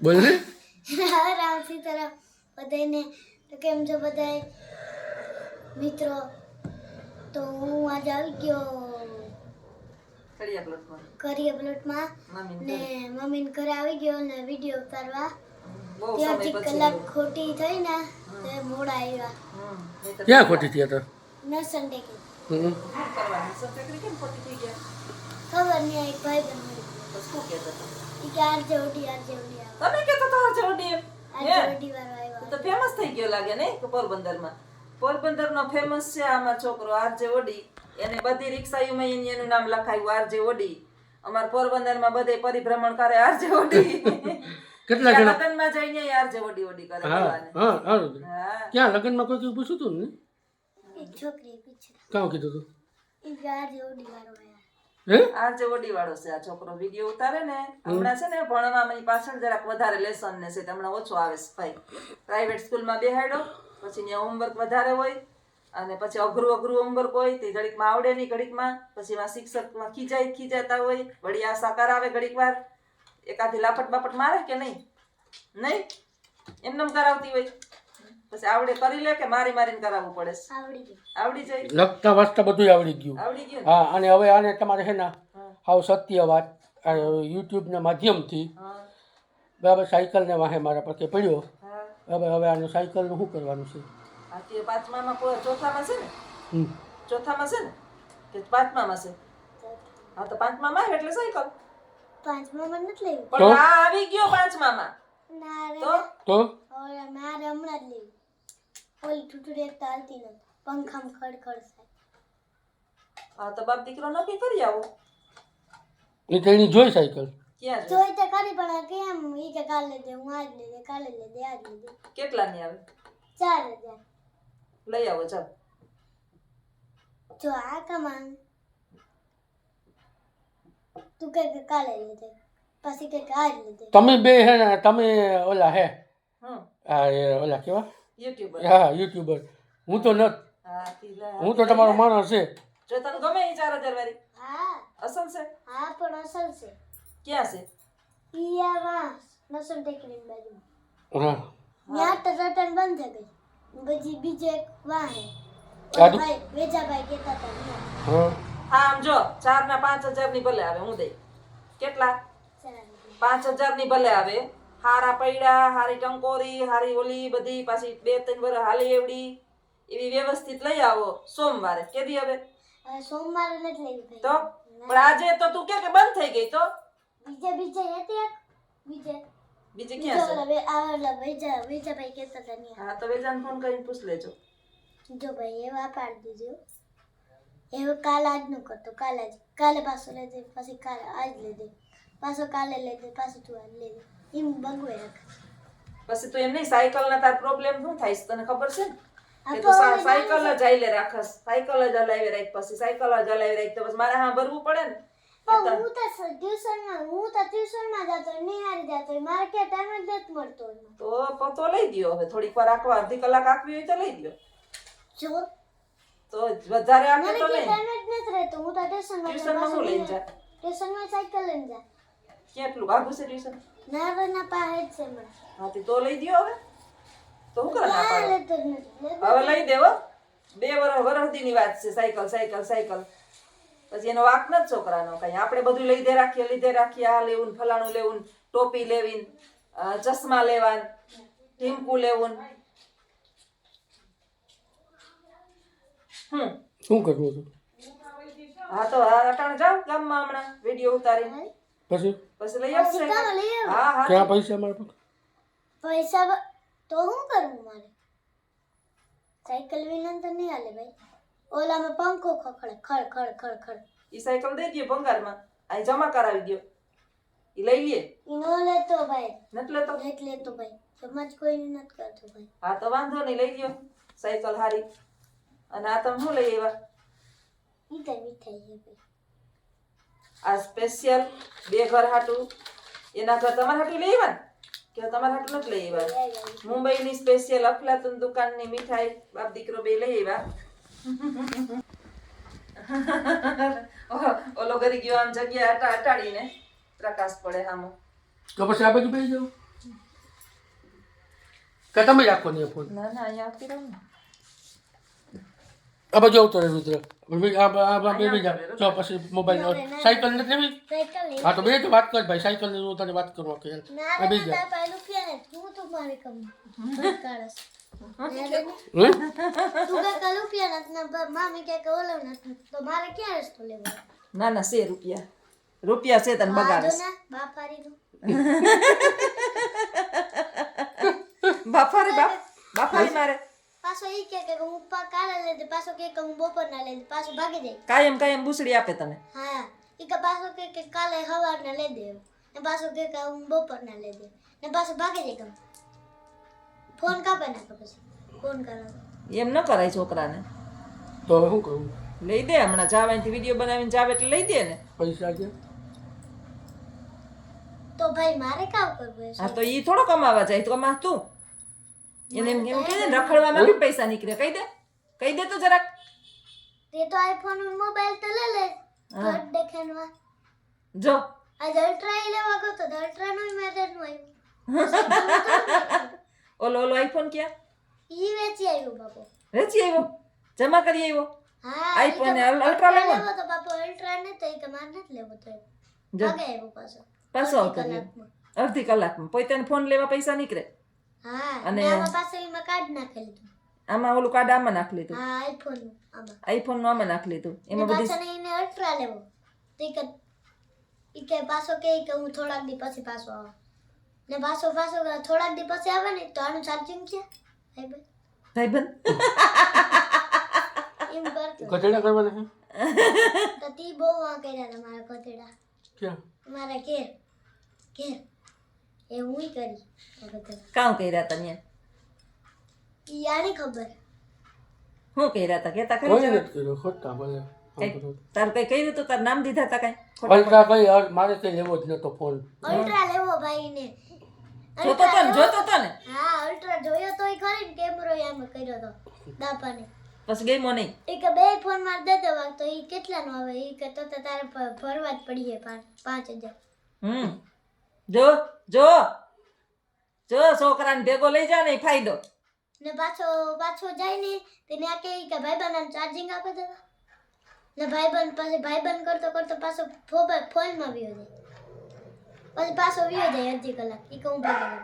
બોલ ને. રામ સીતારામ બધાને. તો કેમ છો બધાય મિત્રો? તો હું આજે આવી ગયો કરીએ પ્લોટમાં ને મમ્મીને ઘરે આવી ગયો ને વિડીયો ઉતારવા. ત્યાંથી કલાક ખોટી થઈ ને તે મોડા આવ્યા. ક્યાં ખોટી થયા હતા? નસન ટેકરી. હમ. ખબર નહીં, એક ભાઈ બન ઈ કે આરજે ઓડી તમે કેતો તો ચરોડી આરજે વાળો આવ્યો. તો ફેમસ થઈ ગયો લાગે ને પોરબંદરમાં. પોરબંદરનો ફેમસ છે આમાં છોકરો આરજે ઓડી. એને બધી રિક્ષાઓમાં એનું નામ લખાયું આરજે ઓડી. અમાર પોરબંદરમાં બધે પરિભ્રમણ કરે આરજે ઓડી. કેટલા જણા? લગ્નમાં જઈને આરજે ઓડી ઓડી કરે હા બધાને. હા હા. હા ક્યાં લગ્નમાં કોઈ પૂછ્યું હતું ને? એક છોકરી પીછે કાં કીધું હતું? ઈ કે આરજે ઓડી વાળો આવ્યો. હે? આરજે ઓડી વાળો છે આ છોકરો. વિડીયો ઉતારે ને હમણાં છે ને ભણવામાં એની પાછળ જરાક વધારે લેસન ને છે હમણાં ઓછો આવે છે ભાઈ. પ્રાઇવેટ સ્કૂલમાં બેહાડ્યો પછી ત્યાં હોમવર્ક વધારે હોય અને પછી અઘરું હોમવર્ક હોય તે ઘડીકમાં આવડે નહીં ઘડીકમાં પછી એમાં શિક્ષકમાં ખીજાતા હોય વળી આ સાકાર આવે ઘડીક વાર એકાદી લાપટ બાપટ મારે કે નહીં એમનેમ કરાવતી હોય પછી આવડે કરી લે કે મારીને કરાવવું પડે છે? આવડી ગયું. આવડી જાય. લખતા વાંચતા બધું આવડી ગયું. આવડી ગયું ને? હા, અને હવે આને તમારે છે ને હાવ સત્ય વાત યુટ્યુબના માધ્યમથી હા બરાબર સાયકલને વાહે મારા પાસે પડ્યો. હા બરાબર, હવે આનું સાયકલનું શું કરવાનું છે? આ તે પાંચમામાં ચોથામાં છે ને? હમ. ચોથામાં છે ને કે પાંચમામાં છે? હા તો પાંચમામાં આવે એટલે સાયકલ. પાંચમા માં નથી લેવું. પણ આ આવી ગયો પાંચમામાં ના રે તો તો હવે મારે હમણાં જ લેવું. ઓલી ટૂટડી એક તો હાલતી નથી. પંખામાં ખડખડ થાય. હા તો બાપ દીકરો નક્કી કરી આવો. એ તો એની જોઈ સાયકલ. ક્યાં છે? જોઈ તો ખરી પણ કેમ ઈ કે કાલે દે હું આજ લે દે કાલે લે દે આજ લે દે. કેટલાની આવે? 4000. લઈ આવો ચાલ. જો આ કમાન તું કે કાલે લે દે પછી કે આજ લે દે. તમે બે હે ને તમે ઓલા હે હમ ઓલા કેવા? યુટ્યુબર. હા, યુટ્યુબર. હું તો નથી. હા તીલા. હું તો તમારો માણસ છે. જો તને ગમે એ 4000 વાળી હા અસલ છે? હા પણ અસલ છે. ક્યાં છે? ઈ આ વાસ નસન ટેકરી બાજુ. હા. ત્યાં તો રટન બંધ થઈ ગઈ. પછી બીજો એક વાહ હે. સાદું? ભાઈ વેજાભાઈ કહેતા હતા ન્યા. હા. હા આમ જો 4 ના 5000 ની ભલે આવે હું દઈ. કેટલા? 5000 ની ભલે આવે. હારા પૈડા હારી ટંકોરી હારી ઓલી બધી પાછી 2-3 વર્ષ હાલી એવડી એવી વ્યવસ્થિત લઈ આવો સોમવારે. કેદી હવે? હવે સોમવારે નથી લેવી ભાઈ. તો પણ આજે તો તું કે બંધ થઈ ગઈ તો બીજે હતી એક બીજે બીજો ક્યાં છે? ઓલા ઓલા વેજાભાઈ કહેતા હતા ન્યા. હા તો વેજાન ફોન કરીને પૂછ લેજો. જો ભાઈ એવા પાડી દીધો. એવું કાલે આજનું કરતો કાલે પાછો લે દે પછી કાલે આજ લે દે પાછો કાલે લે દે પાછું તું આજ લે દે એમ બગવે રાખ. પછી તું એમ નહીં સાયકલ ના તાર પ્રોબ્લેમ શું થાય છે તને ખબર છે ને? આ કે તો તું હવે સાયકલ જ આઈલે રાખસ સાયકલ જ હલાવી રાખ પછી સાયકલ જ હલાવી રાખ તો બસ મારે હા ભરવું પડે ને. પણ હું તો ટ્યુશનમાં જતો નિહારી જતો મારે ક્યાં ટાઈમ જ નથી મળતો. તો લઈ દ્યો હવે થોડીક વાર આખવા અડધી કલાક આખવી હોય તો લઈ દ્યો. જો તો વધારે આપે મને તો ક્યાં લઈ ટાઈમ જ નથી રહેતો. હું તો ટ્યુશનમાં શું લઈને જા? ટ્યુશનમાં સાયકલ લઈને જા. કેટલું આઘું છે ટ્યુશન? ના પાસે જ છે મને. હા તો લઈ દ્યો હવે. તો શું કરે ના ક્યાં પાડો? લેતો જ નથી. હવે લઈ દેવો 2 વર્ષની વાત છે. સાયકલ પછી એનો વાક નથી છોકરાનો કઈ. આપણે બધું લીધે રાખીએ આ લેવું ફલાણું લેવું ટોપી લેવી ચશ્મા લેવાન ટીમ્પુ લેવું. શું કરવું હતું? હા તો અટાણે જાવ ગામમાં હમણાં વિડીયો ઉતારી પછી પછી લઈ આવશે. ચાલો લઈ આવો. હા હા ક્યાં પૈસા મારા પાસે? પૈસા તો શું કરવું મારે? સાયકલ વિના તો નહીં હાલે ભાઈ. ઓલામાં પંખો ખખડે ખડ. ઈ સાયકલ દઈ દયો ભંગારમાં અહીં જમા કરાવી દયો. ઈ લઈ લે. ઈ નો લેતો ભાઈ. નથી લેતો? નથી લેતો ભાઈ. સમાજ કોઈ નથી કરતો ભાઈ. હા તો વાંધો નહીં લઈ દયો સાયકલ હારી. અને આ તમે શું લઈ આવ્યા? ઈ તો મીઠાઈ છે ભાઈ. આ સ્પેશિયલ 2 ઘર હાટું એના ઘર તમારા હાટું લઈ આવ્યા ને કે તમારા હાટું નથી લઈ આવ્યા? મુંબઈની સ્પેશિયલ અફલાતુન દુકાનની મીઠાઈ બાપ દીકરો બે લઈ આવ્યા. ઓલો કરી ગયો આમ જગ્યા અટાડીને પ્રકાશ પડે આમ. તો પછી આ બાજુ બેસી જાવ. કે તમે રાખો ને ફોન ના ના અહીંયા આપી રહું ને આ બાજુ આવતો રહે રુદ્ર આ બે બીજા જો પછી મોબાઈલ સાયકલ નથી લેવી સાયકલ લઈ હા તો બે તો વાત કર ભાઈ સાયકલ ની હું તને વાત કરવા કે ના આ રે બીજા ના તારા રૂપિયા ને હું તો મારે કમ કાળસ હે? તું કે રૂપિયા નથી મામી કે ઓલો નથી તો મારે ક્યાં રસ્તો લેવો ના ના છે રૂપિયા છે તને બગાડે ના બાપારીનું બાફારી મારે પાછો ઈ કે હું કાલે લઈ દે પાછો કે હું બપોરના લઈ દે પાછો ભાગી જાય કાયમ બુસડી આપે તને હા ઈ કે પાછો કે કાલે સવારના લઈ દે ને પાછો કે હું બપોરના લઈ દે ને પાછો ભાગી જાય ગમ ફોન કાપે નાખે પછી ફોન કરાવે એમ ન કરાય છોકરાને તો હવે શું કરું લઈ દે હમણાં જાવાથી વિડીયો બનાવીને જાવે એટલે લઈ દે ને પૈસા કે તો ભાઈ મારે કામ કરવું હા તો ઈ થોડો કમાવા જાય તો કમા તું એને એમ કહે ને રખડવામાં બી પૈસા નીકળે કહી દે તો જરાક તે તો આઈફોન મોબાઈલ તો લે ઘર દેખાડવા જો આજ અલ્ટ્રા ઈ લેવા ગયો તો અલ્ટ્રા નું મેરેજ નું આવ્યું ઓલો આઈફોન ક્યાં ઈ વેચી આવ્યું બાપુ વેચી આવ્યો જમા કરી આવ્યો હા આઈફોન ને અલ્ટ્રા લેવો ને? તો બાપુ અલ્ટ્રા ને તો ઈ કે માર નથી લેવો તો જો ભાગે આવ્યો પાછો પાછો કર્યો અડધી કલાકમાં પોતાને ફોન લેવા પૈસા નીકળે હા અને- અને આમાં પાછળ માં કાર્ડ નાખી લીધું આમાં ઓલું કાર્ડ આમાં નાખી લીધું હા આઈફોન નું આમાં આઈફોન નું આમાં નાખી લીધું એમાં એમાં પાછા બધી એને અલ્ટ્રા લેવો તો ઈ કે પાછો કે હું થોડાક દી પછી પાછો આવું ને પાછો થોડાક દી પછી આવે ને તો આનું ચાર્જિંગ છે ભાઈબંધ એમ કરતો ગધેડા કરવાના છે તો તી બહુ આ કર્યા હતા મારા ગધેડા ક્યાં મારા ઘેર એ હું કરી ગધેડા કામ કર્યા હતા ત્યાં ઈ આની ખબર શું કર્યા હતા કેતા કોઈ ખરી નથી કર્યો ખોટા બોલે તારું કઈ કર્યું તો તાર નામ દીધા હતા કઈ અલ્ટ્રા કઈ મારે કઈ લેવો જ નતો ફોન અલ્ટ્રા લેવો ભાઈ ને જોતો તો ને હા અલ્ટ્રા જોયો તોય ખરી ને કેમેરો આમ કર્યો તો દાપાને પછી ગેમો નહીં એક બે ફોન માં દે દેવા તો ઈ કેટલાનો આવે ઈ કે તો તારે ભરવા જ પડી જાય 5000 જો છોકરાને ભેગો લઈ જા ને ઈ ફાયદો ને પાછો જાય ને તેને આ કે ભાઈબંધ ચાર્જિંગ આપે દેવા ને ભાઈબંધ કરતો પાછો ફોન માં વ્યો જાય પછી પાછો વ્યો જાય અડધી કલાક ઈ કે હું ભાગી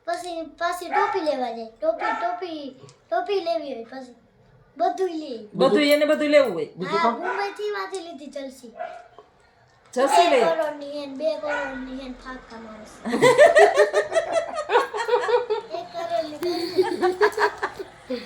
પછી ટોપી લેવા જાય ટોપી લેવી હોય પછી બધું લે બધું લેવું હોય હા મુંબઈ થી માંથી લીધી જલસી જર્સી લઈ 2 કરોડની હેન 2 કરોડની હેન ફાકા માણસ 1 કરોડની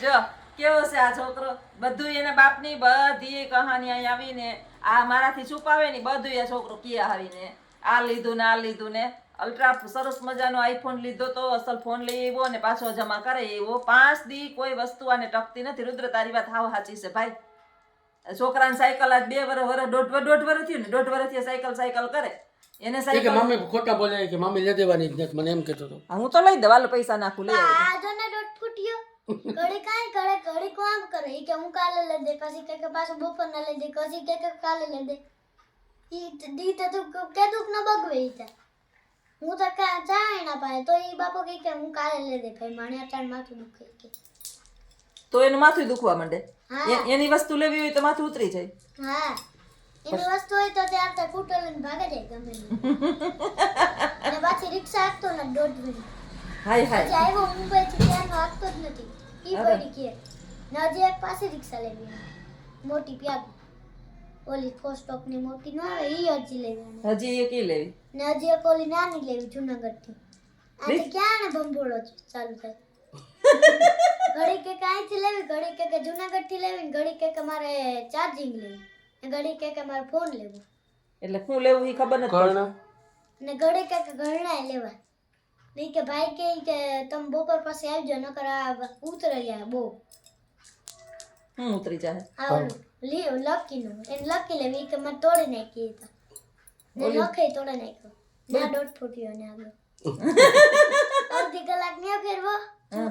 જો કેવો છે આ છોકરો બધું એને બાપની બધી કહાની અહીં આવીને આ મારાથી છુપાવે ને બધું એ છોકરો કિયા આવીને આ લીધું ને અલ્ટ્રા સરસ મજાનો આઈફોન લીધો તો અસલ ફોન લઈ આવ્યો ને પાછો જમા કરે એવો 5 દી કોઈ વસ્તુ આને ટકતી નથી રુદ્ર તારી વાત હાવ સાચી છે ભાઈ છોકરાને સાયકલ આજ 2 વર્ષ દોઢ વર્ષ થયું ને 1.5 વર્ષથી સાયકલ કરે એને કે સાયકલ મમ્મી ખોટા બોલે કે મમ્મી લઈ દેવાની જ નથી મને એમ કહેતો હતો હું તો લઈ દે વાલો પૈસા નાખું લઈ આવજો. આ જોને દોઢ ફૂટ્યો ઘડી કાઈ કરે ઘડી કામ કરે ઈ કે હું કાલે લઈ દે પછી કે પાછું બપોરના લઈ દે પછી કે કાલે લઈ દે ઈ દી તો તું કે દુખ ન બગવે ઈ તો હું તો જાય ના પાય તો ઈ બાપો કે હું કાલે લઈ દે ભાઈ મને અચાન માથું દુખે કે તો એનું માથું દુખવા માંડે હા. એની વસ્તુ લેવી હોય તો માથું ઉતરી જાય હા એની વસ્તુ હોય તો ત્યાર તો કૂટો લઈને ભાગે જાય ગમે તે. અને પાછી રિક્ષા હાંકતો ને 1.5 મિનિટ હાય પછી આવ્યો મુંબઈ થી ત્યાંનો હાંકતો જ નથી ઈ અરે. પડી કે ને હજી એક પાસે રિક્ષા લેવી મોટી પ્યાગી ઓલી પોસ્ટ ની મોટી ન આવે ઈ અરજી લેવી હજી એક ઈ લેવી ને હજી એક ઓલી નાની લેવી જુનાગઢ થી આજે ક્યાં ને બંબોળો ચાલુ થાય ઘડી કે કાંઈથી લેવી ઘડી કે જુનાગઢ થી લેવી ને ઘડી કે મારે ચાર્જિંગ લેવી ને ઘડી કે મારે ફોન લેવો એટલે શું લેવું ઈ ખબર નથી ઘરના ને ઘડી કે ઘરણાય લેવા નહીં કે ભાઈ કે તમે બપોર પછી આવજો નકર આ ઉતરે યા બહુ હું ઉતરી જાય આ ઓલું લકી નું એને લકી લેવી કે મને તોડી નાખી તો ને લખે તોડી નાખ્યો ના 1.5 ફૂટ્યો ને આગળ અડધી કલાક ને ફેરવો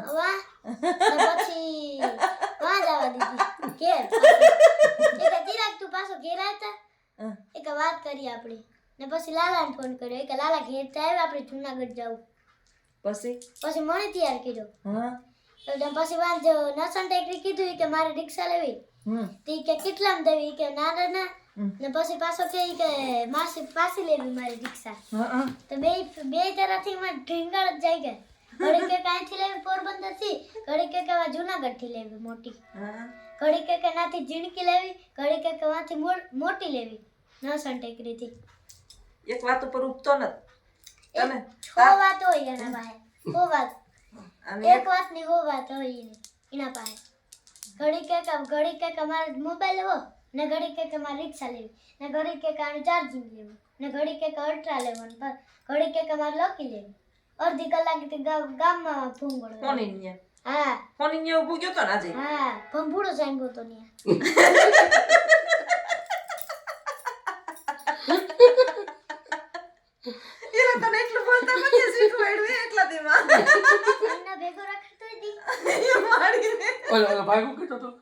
વાહ ને પછી વાહ જવા દીધી ઘેર એક ચિરાગ તું પાછો ઘેર આવતા એક વાત કરી આપણે ને પછી લાલાને ફોન કર્યો કે લાલા ઘેર તો આવ્યા આપણે જુનાગઢ જાવું પછી મણી તૈયાર કર્યો હા તો પછી વાંચો નસન ટેકરી કીધું કે મારે રિક્ષા લેવી તે કે કેટલામાં દેવી કે ના ને પછી પાછો કે માસી પાછી લેવી મારી રિક્ષા તો બે તરફથી માં ઢીંગળ જ જાય ગયા ઘડી કે કાંઈથી લેવી પોરબંદર થી ઘડી કે જુનાગઢ થી લેવી મોટી ઘડી કે નાથી ઝીણકી લેવી ઘડી કે વાંથી મોટી લેવી નસન ટેકરી થી એક વાત ઉપર ઉપતો નથી તમે છ વાત હોય એના પાસે છ વાત એક વાત ની હો વાત હોય એના પાસે ઘડી કે મારે મોબાઈલ લેવો ને ઘડી કે મારે રિક્ષા લેવી ને ઘડી કે ચાર્જિંગ લેવું ને ઘડી કે અલ્ટ્રા લેવાનું ઘડી કે મારે લકી લેવી અડધી કલાક ગામમાં ભૂંગળો કોની હા કોની ઊભું ગયો તો ને આજે હા ભંભુડો સાંભળ્યો તો ન્યા એલા તને એટલું બોલતા નથી શીખવાડ્યું એટલા દીમાં એમના ભેગો રાખતો હતી એ મારી રે ઓલો ભાઈ શું કીધું તું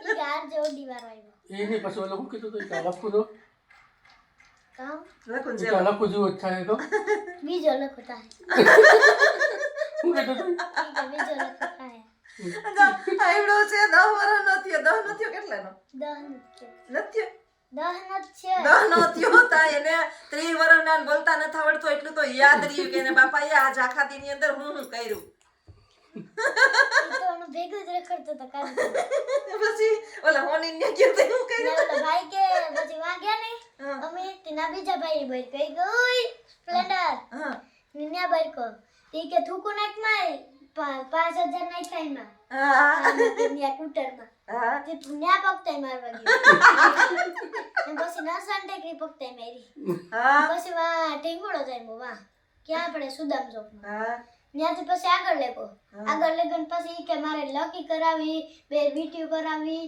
ઈ ગાર જેવો દીવાર આવ્યો એને પછી ઓલો શું કીધું તું કે લખું તો કામ લખું કે છે લખું જેવું જ થાય તો બીજો લખો થાય શું કીધું તું ઈ કે બીજો લખો થાય આઈવડો છે 10 વર્ષ નો થયો 10 નો થયો કેટલાનો દહ નથી નથી દહ નથી છે 10 નો થયો તા એને 30 વર્ષ ના બોલતા ન આવડતો એટલું તો યાદ રહ્યું કે એને બાપાએ આ જાખાતી ની અંદર હું કર્યું ઈ તો એનો ભેગો જ રખડતો તો કાઢી પછી ઓલા હોની ને કીધું હું કર્યું ઓલો ભાઈ કે પછી વાં ગયા ને અમે તેના બીજા ભાઈ બોલ કઈ ગઈ સ્પ્લેન્ડર હા નિન્યા બાર કો ઈ કે થૂકુ નાખ માં 5000 નાઈ થાય માં હા નિયા કુટરમાં હા તે ન્યા પકતાઈ મારવા ગયો ને પછી નસન ટેકરી પકતાઈ મારી હા પછી વા ટેંગોળો જાય વા ક્યાં આપણે સુદામ ચોકમાં હા ત્યાંથી પછી આગળ લેગો પછી ઈ કે મારે લકી કરાવી બે વીટીઓ કરાવી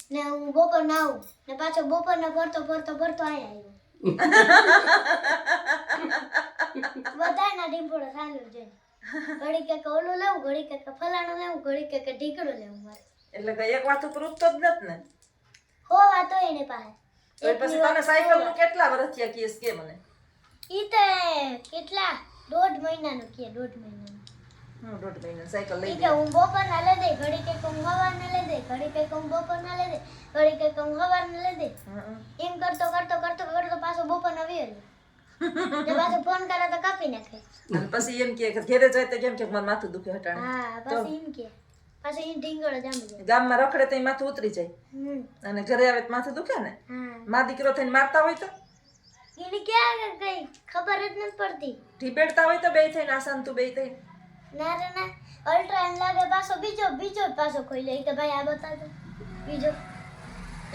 ને હું બપોર ના આવું ને પાછો બપોર ને ભરતો આયા આવ્યો બધાના ડીંપોળો સાંભળ્યું છે ઘડી કે ઓલું લેવું ઘડી કે ફલાણું લેવું ઘડી કે ઢીકડું લેવું મારે એટલે કે એક વાત ઉપર ઉઠતો જ નથી ને હો વાત હોય એને પાસે તો પછી તને સાયકલ નું કેટલા વર્ષ થયા કેસ કે મને ઈ તો કેટલા 1.5 મહિનાનું કે 1.5 મહિનાનું 1.5 મહિના સાયકલ લઈ ઈ કે હું બપોર ના લઈ દે ઘડી કે હું સવાર ના લઈ દે ઘડી કે હું બપોર ના લઈ દે ઘડી કે હું સવાર ના લઈ દે એમ કરતો પાછો બપોર ના આવ્યો ને પાછો ફોન કરે તો કાપી નાખે અને પછી એમ કે ઘરે જાય તો કેમ કે મને માથું દુખે હટાણે હા પછી એમ કે પાછો ઈ ઢીંગળો જામી જાય ગામમાં રખડે તો માથું ઉતરી જાય અને ઘરે આવે તો માથું દુખે ને હા માં દીકરો થઈને મારતા હોય તો એને ક્યાં કઈ ખબર જ નથી પડતી ઢીબેડતા હોય તો બે થઈને આસાન તું બે થઈને ના રે ના અલ્ટ્રા એમ લાગે પાછો બીજો પાછો ખોઈ લે કે ભાઈ આ બતાવજો બીજો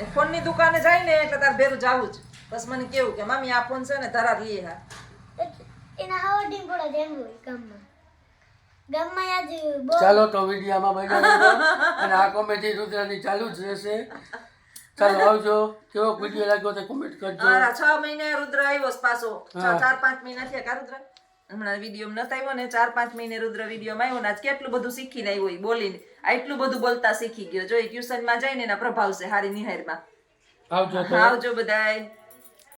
એ ફોન ની દુકાને જાય ને એટલે તાર ભેરું જાવું જ બસ મને કેવું કે મામી આ ફોન છે ને ધરાર લઈએ હા એના હાવ ડીંગોળા જેમ હોય ગામમાં આજ બહુ ચાલો તો વિડીયામાં બન્યા અને આ કોમેડી રુદ્રની ચાલુ જ રહેશે ચાલો આવજો કેવો વિડીયો લાગ્યો તો કોમેન્ટ કરજો 6 મહિને રુદ્ર આવ્યો છે પાછો 4-5 મહિના થયા કા રુદ્ર હમણાં વિડીયો નતો આવ્યો ને 4-5 મહિને રુદ્ર વિડીયોમાં આવ્યો ને આજ કેટલું બધું શીખીને આવ્યો ઈ બોલીને આટલું બધું બોલતા શીખી ગયો જો ટ્યુશનમાં જઈને એના પ્રભાવ છે હારી નિહારમાં આવજો તો આવજો બધાય